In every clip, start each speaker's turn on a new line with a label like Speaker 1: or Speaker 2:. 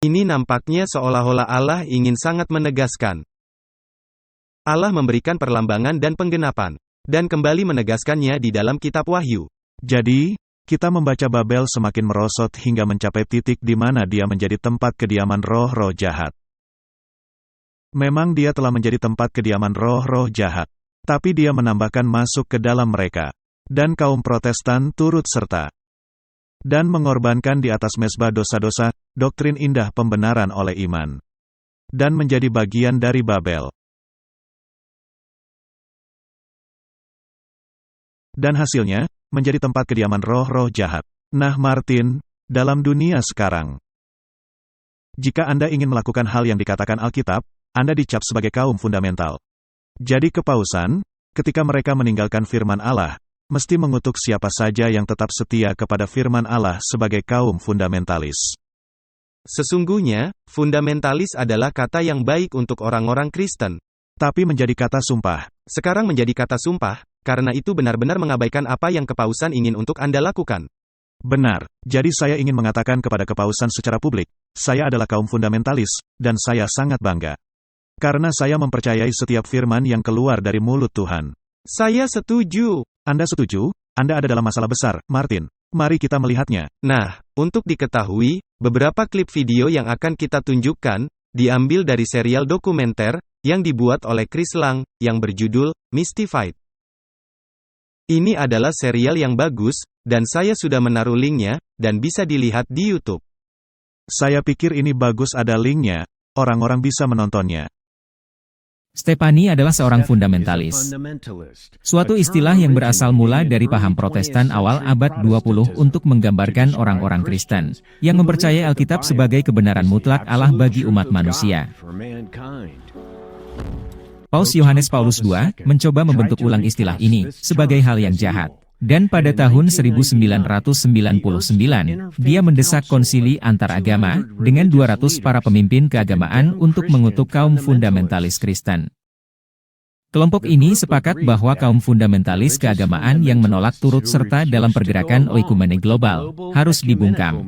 Speaker 1: Ini nampaknya seolah-olah Allah ingin sangat menegaskan. Allah memberikan perlambangan dan penggenapan, dan kembali menegaskannya di dalam kitab Wahyu.
Speaker 2: Jadi, kita membaca Babel semakin merosot hingga mencapai titik di mana dia menjadi tempat kediaman roh-roh jahat. Memang dia telah menjadi tempat kediaman roh-roh jahat, tapi dia menambahkan masuk ke dalam mereka. Dan kaum Protestan turut serta. Dan mengorbankan di atas mezbah dosa-dosa, doktrin indah pembenaran oleh iman. Dan menjadi bagian dari Babel. Dan hasilnya, menjadi tempat kediaman roh-roh jahat. Nah Martin, dalam dunia sekarang, jika Anda ingin melakukan hal yang dikatakan Alkitab, Anda dicap sebagai kaum fundamental. Jadi kepausan, ketika mereka meninggalkan firman Allah, mesti mengutuk siapa saja yang tetap setia kepada firman Allah sebagai kaum fundamentalis.
Speaker 1: Sesungguhnya, fundamentalis adalah kata yang baik untuk orang-orang Kristen.
Speaker 2: Tapi menjadi kata sumpah.
Speaker 1: Sekarang menjadi kata sumpah, karena itu benar-benar mengabaikan apa yang kepausan ingin untuk Anda lakukan.
Speaker 2: Benar, jadi saya ingin mengatakan kepada kepausan secara publik, saya adalah kaum fundamentalis, dan saya sangat bangga. Karena saya mempercayai setiap firman yang keluar dari mulut Tuhan.
Speaker 1: Saya setuju.
Speaker 2: Anda setuju? Anda ada dalam masalah besar, Martin. Mari kita melihatnya.
Speaker 1: Nah, untuk diketahui, beberapa klip video yang akan kita tunjukkan, diambil dari serial dokumenter, yang dibuat oleh Chris Lang, yang berjudul, Mystified. Ini adalah serial yang bagus, dan saya sudah menaruh linknya, dan bisa dilihat di YouTube.
Speaker 2: Saya pikir ini bagus ada linknya, orang-orang bisa menontonnya.
Speaker 3: Stefani adalah seorang fundamentalis. Suatu istilah yang berasal mula dari paham Protestan awal abad 20 untuk menggambarkan orang-orang Kristen, yang mempercayai Alkitab sebagai kebenaran mutlak Allah bagi umat manusia. Paus Yohanes Paulus II mencoba membentuk ulang istilah ini sebagai hal yang jahat. Dan pada tahun 1999, dia mendesak konsili antaragama dengan 200 para pemimpin keagamaan untuk mengutuk kaum fundamentalis Kristen. Kelompok ini sepakat bahwa kaum fundamentalis keagamaan yang menolak turut serta dalam pergerakan oikumene global harus dibungkam.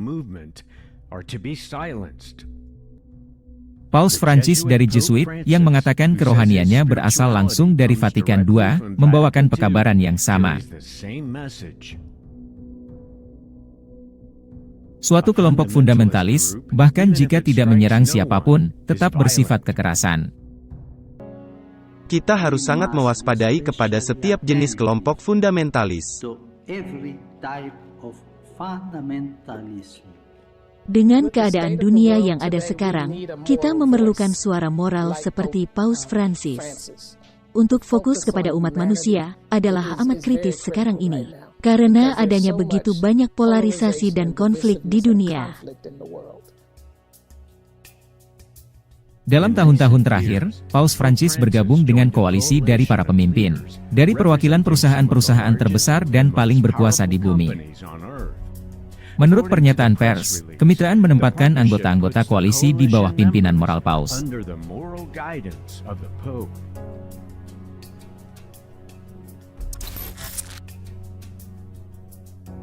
Speaker 3: Paus Francis dari Jesuit, yang mengatakan kerohaniannya berasal langsung dari Vatikan II, membawakan pekabaran yang sama. Suatu kelompok fundamentalis, bahkan jika tidak menyerang siapapun, tetap bersifat kekerasan.
Speaker 1: Kita harus sangat mewaspadai kepada setiap jenis kelompok fundamentalis.
Speaker 4: Dengan keadaan dunia yang ada sekarang, kita memerlukan suara moral seperti Paus Francis. Untuk fokus kepada umat manusia, adalah amat kritis sekarang ini. Karena adanya begitu banyak polarisasi dan konflik di dunia.
Speaker 3: Dalam tahun-tahun terakhir, Paus Francis bergabung dengan koalisi dari para pemimpin, dari perwakilan perusahaan-perusahaan terbesar dan paling berkuasa di bumi. Menurut pernyataan pers, kemitraan menempatkan anggota-anggota koalisi di bawah pimpinan moral Paus.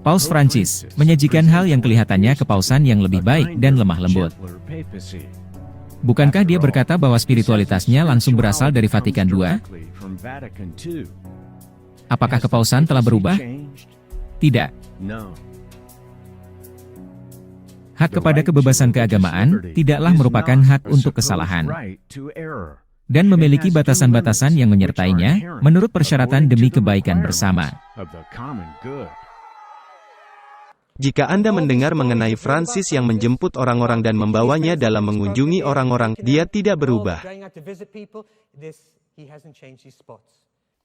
Speaker 3: Paus Francis menyajikan hal yang kelihatannya kepausan yang lebih baik dan lemah lembut. Bukankah dia berkata bahwa spiritualitasnya langsung berasal dari Vatikan II? Apakah kepausan telah berubah? Tidak. Hak kepada kebebasan keagamaan tidaklah merupakan hak untuk kesalahan, dan memiliki batasan-batasan yang menyertainya, menurut persyaratan demi kebaikan bersama.
Speaker 1: Jika Anda mendengar mengenai Francis yang menjemput orang-orang dan membawanya dalam mengunjungi orang-orang, dia tidak berubah.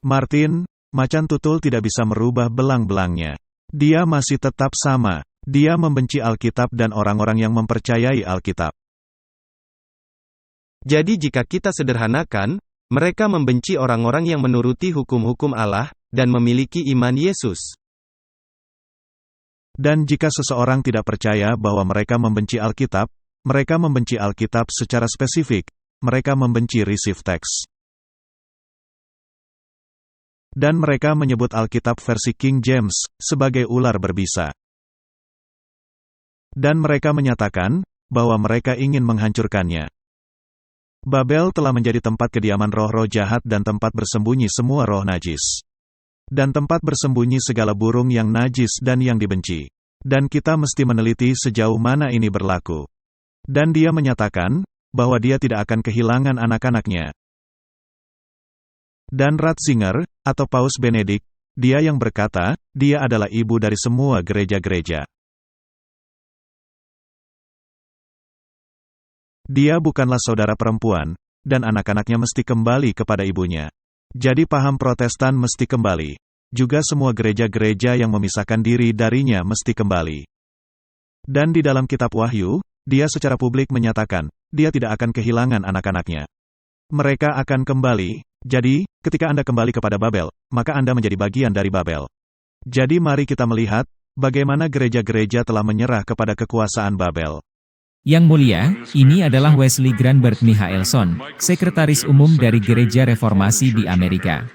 Speaker 2: Martin, macan tutul tidak bisa merubah belang-belangnya. Dia masih tetap sama. Dia membenci Alkitab dan orang-orang yang mempercayai Alkitab.
Speaker 1: Jadi jika kita sederhanakan, mereka membenci orang-orang yang menuruti hukum-hukum Allah, dan memiliki iman Yesus.
Speaker 2: Dan jika seseorang tidak percaya bahwa mereka membenci Alkitab, mereka membenci Alkitab secara spesifik, mereka membenci receive text. Dan mereka menyebut Alkitab versi King James sebagai ular berbisa. Dan mereka menyatakan bahwa mereka ingin menghancurkannya. Babel telah menjadi tempat kediaman roh-roh jahat dan tempat bersembunyi semua roh najis. Dan tempat bersembunyi segala burung yang najis dan yang dibenci. Dan kita mesti meneliti sejauh mana ini berlaku. Dan dia menyatakan, bahwa dia tidak akan kehilangan anak-anaknya. Dan Ratzinger, atau Paus Benedik, dia yang berkata, dia adalah ibu dari semua gereja-gereja. Dia bukanlah saudara perempuan, dan anak-anaknya mesti kembali kepada ibunya. Jadi paham Protestan mesti kembali. Juga semua gereja-gereja yang memisahkan diri darinya mesti kembali. Dan di dalam kitab Wahyu, dia secara publik menyatakan, dia tidak akan kehilangan anak-anaknya. Mereka akan kembali, jadi, ketika Anda kembali kepada Babel, maka Anda menjadi bagian dari Babel. Jadi mari kita melihat, bagaimana gereja-gereja telah menyerah kepada kekuasaan Babel.
Speaker 3: Yang mulia, ini adalah Wesley Granberg Michaelson, Sekretaris Umum dari Gereja Reformasi di Amerika.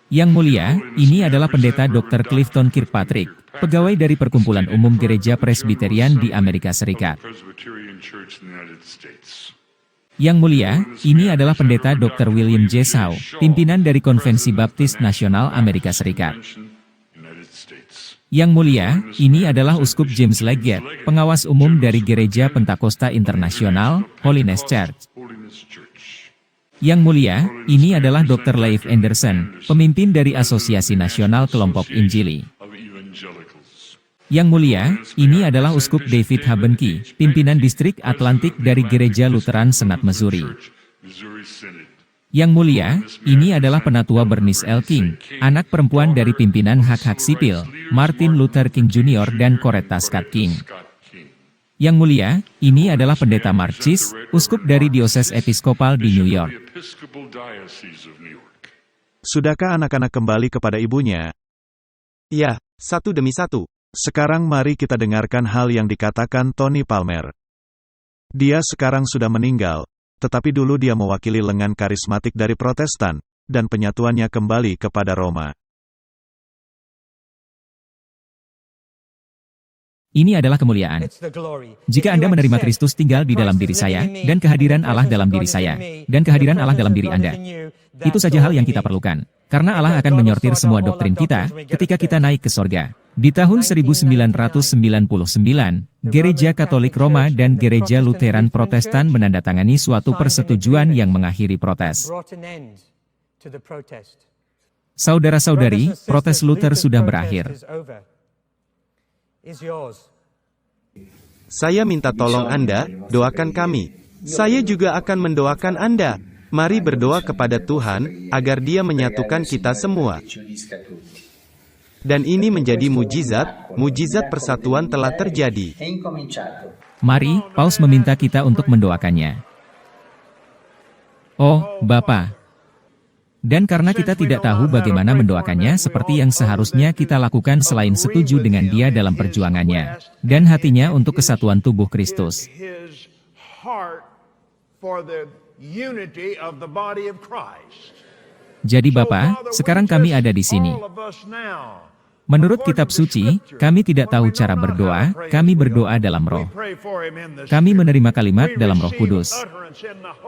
Speaker 3: Yang mulia, ini adalah Pendeta Dr. Clifton Kirkpatrick, pegawai dari Perkumpulan Umum Gereja Presbiterian di Amerika Serikat. Yang mulia, ini adalah Pendeta Dr. William J. Shaw, pimpinan dari Konvensi Baptis Nasional Amerika Serikat. Yang mulia, ini adalah Uskup James Leggett, pengawas umum dari Gereja Pentakosta Internasional, Holiness Church. Yang mulia, ini adalah Dr. Leif Anderson, pemimpin dari Asosiasi Nasional Kelompok Injili. Yang mulia, ini adalah Uskup David Habenki, pimpinan distrik Atlantik dari Gereja Lutheran Senat Missouri. Yang mulia, ini adalah Penatua Bernice L. King, anak perempuan dari pimpinan hak-hak sipil, Martin Luther King Jr. dan Coretta Scott King. Yang mulia, ini adalah Pendeta Mark Chis, uskup dari Dioses Episkopal di New York.
Speaker 2: Sudahkah anak-anak kembali kepada ibunya?
Speaker 1: Ya, satu demi satu.
Speaker 2: Sekarang mari kita dengarkan hal yang dikatakan Tony Palmer. Dia sekarang sudah meninggal, tetapi dulu dia mewakili lengan karismatik dari Protestan, dan penyatuannya kembali kepada Roma.
Speaker 3: Ini adalah kemuliaan. Jika Anda menerima Kristus tinggal di dalam diri saya, dan kehadiran Allah dalam diri saya, dan kehadiran Allah dalam diri Anda, itu saja hal yang kita perlukan. Karena Allah akan menyortir semua doktrin kita, ketika kita naik ke sorga. Di tahun 1999, Gereja Katolik Roma dan Gereja Lutheran Protestan menandatangani suatu persetujuan yang mengakhiri protes. Saudara-saudari, protes Luther sudah berakhir.
Speaker 1: Saya minta tolong Anda, doakan kami. Saya juga akan mendoakan Anda. Mari berdoa kepada Tuhan, agar Dia menyatukan kita semua. Dan ini menjadi mujizat persatuan telah terjadi.
Speaker 3: Mari, Paus meminta kita untuk mendoakannya. Oh, Bapa. Dan karena kita tidak tahu bagaimana mendoakannya seperti yang seharusnya kita lakukan selain setuju dengan dia dalam perjuangannya, dan hatinya untuk kesatuan tubuh Kristus. Jadi Bapa, sekarang kami ada di sini. Menurut kitab suci, kami tidak tahu cara berdoa, kami berdoa dalam roh. Kami menerima kalimat dalam Roh Kudus.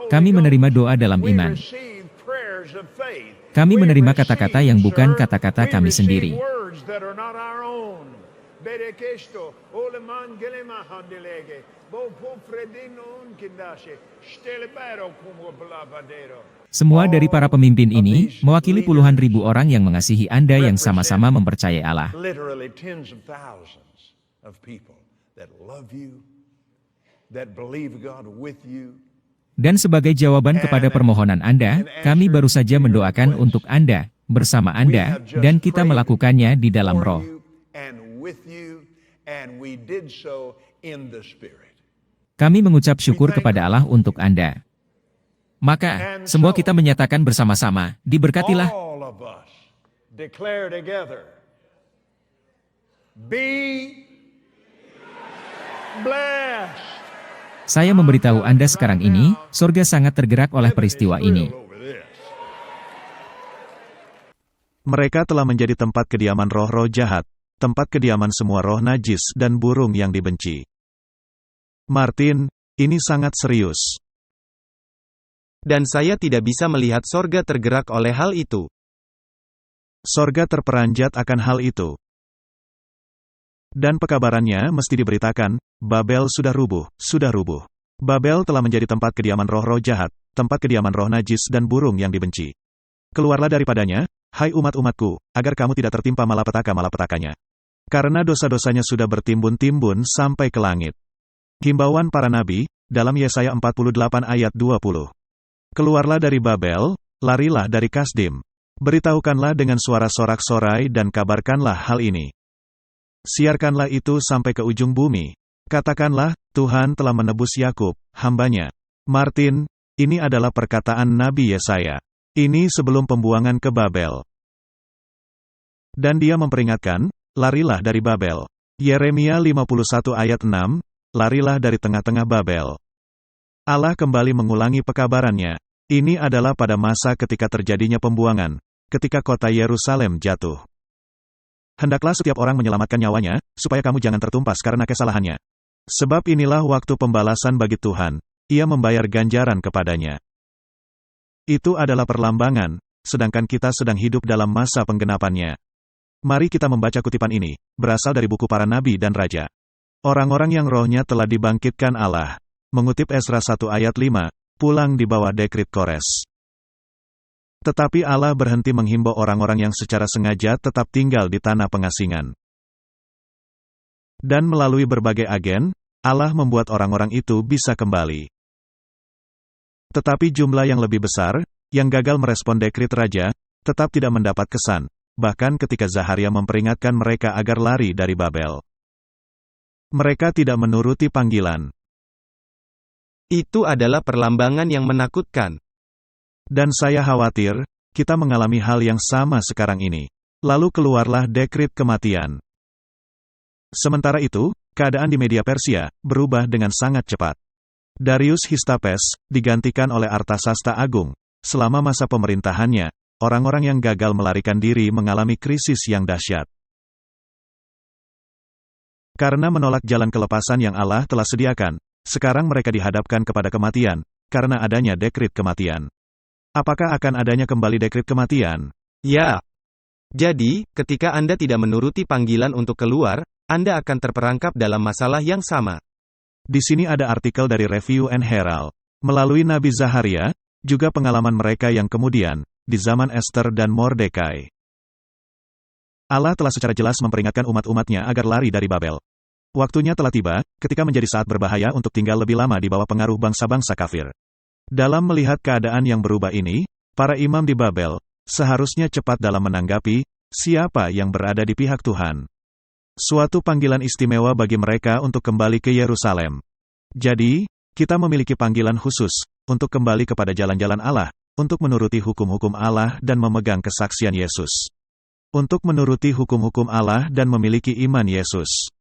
Speaker 3: Kami menerima doa dalam iman. Kami menerima kata-kata yang bukan kata-kata kami sendiri. Semua dari para pemimpin ini, mewakili puluhan ribu orang yang mengasihi Anda yang sama-sama mempercayai Allah. Dan sebagai jawaban kepada permohonan Anda, kami baru saja mendoakan untuk Anda, bersama Anda, dan kita melakukannya di dalam roh. Kami mengucap syukur kepada Allah untuk Anda. Maka, semua kita menyatakan bersama-sama, diberkatilah. Saya memberitahu Anda sekarang ini, surga sangat tergerak oleh peristiwa ini.
Speaker 2: Mereka telah menjadi tempat kediaman roh-roh jahat, tempat kediaman semua roh najis dan burung yang dibenci. Martin, Ini sangat serius.
Speaker 1: Dan saya tidak bisa melihat sorga tergerak oleh hal itu.
Speaker 2: Sorga terperanjat akan hal itu. Dan pekabarannya mesti diberitakan, Babel sudah rubuh, sudah rubuh. Babel telah menjadi tempat kediaman roh-roh jahat, tempat kediaman roh najis dan burung yang dibenci. Keluarlah daripadanya, hai umat-umatku, agar kamu tidak tertimpa malapetaka-malapetakanya. Karena dosa-dosanya sudah bertimbun-timbun sampai ke langit. Himbauan para nabi, dalam Yesaya 48 ayat 20. Keluarlah dari Babel, larilah dari Kasdim. Beritahukanlah dengan suara sorak-sorai dan kabarkanlah hal ini. Siarkanlah itu sampai ke ujung bumi. Katakanlah, Tuhan telah menebus Yakub, hambanya. Martin, ini adalah perkataan Nabi Yesaya. Ini sebelum pembuangan ke Babel. Dan dia memperingatkan, larilah dari Babel. Yeremia 51 ayat 6, larilah dari tengah-tengah Babel. Allah kembali mengulangi pekabarannya. Ini adalah pada masa ketika terjadinya pembuangan, ketika kota Yerusalem jatuh. Hendaklah setiap orang menyelamatkan nyawanya, supaya kamu jangan tertumpas karena kesalahannya. Sebab inilah waktu pembalasan bagi Tuhan, Ia membayar ganjaran kepadanya. Itu adalah perlambangan, sedangkan kita sedang hidup dalam masa penggenapannya. Mari kita membaca kutipan ini, berasal dari buku para nabi dan raja. Orang-orang yang rohnya telah dibangkitkan Allah. Mengutip Esra 1 ayat 5, pulang di bawah dekrit Kores. Tetapi Allah berhenti menghimbau orang-orang yang secara sengaja tetap tinggal di tanah pengasingan. Dan melalui berbagai agen, Allah membuat orang-orang itu bisa kembali. Tetapi jumlah yang lebih besar, yang gagal merespon dekrit raja, tetap tidak mendapat kesan, bahkan ketika Zaharia memperingatkan mereka agar lari dari Babel. Mereka tidak menuruti panggilan.
Speaker 1: Itu adalah perlambangan yang menakutkan.
Speaker 2: Dan saya khawatir, kita mengalami hal yang sama sekarang ini. Lalu keluarlah dekrit kematian. Sementara itu, keadaan di media Persia berubah dengan sangat cepat. Darius Histapes digantikan oleh Artasasta Agung. Selama masa pemerintahannya, orang-orang yang gagal melarikan diri mengalami krisis yang dahsyat. Karena menolak jalan kelepasan yang Allah telah sediakan, sekarang mereka dihadapkan kepada kematian, karena adanya dekrit kematian. Apakah akan adanya kembali dekrit kematian?
Speaker 1: Ya. Jadi, ketika Anda tidak menuruti panggilan untuk keluar, Anda akan terperangkap dalam masalah yang sama.
Speaker 2: Di sini ada artikel dari Review and Herald. Melalui Nabi Zaharia, juga pengalaman mereka yang kemudian, di zaman Esther dan Mordekai. Allah telah secara jelas memperingatkan umat-umatnya agar lari dari Babel. Waktunya telah tiba, ketika menjadi saat berbahaya untuk tinggal lebih lama di bawah pengaruh bangsa-bangsa kafir. Dalam melihat keadaan yang berubah ini, para imam di Babel, seharusnya cepat dalam menanggapi, siapa yang berada di pihak Tuhan. Suatu panggilan istimewa bagi mereka untuk kembali ke Yerusalem. Jadi, kita memiliki panggilan khusus, untuk kembali kepada jalan-jalan Allah, untuk menuruti hukum-hukum Allah dan memegang kesaksian Yesus. Untuk menuruti hukum-hukum Allah dan memiliki iman Yesus.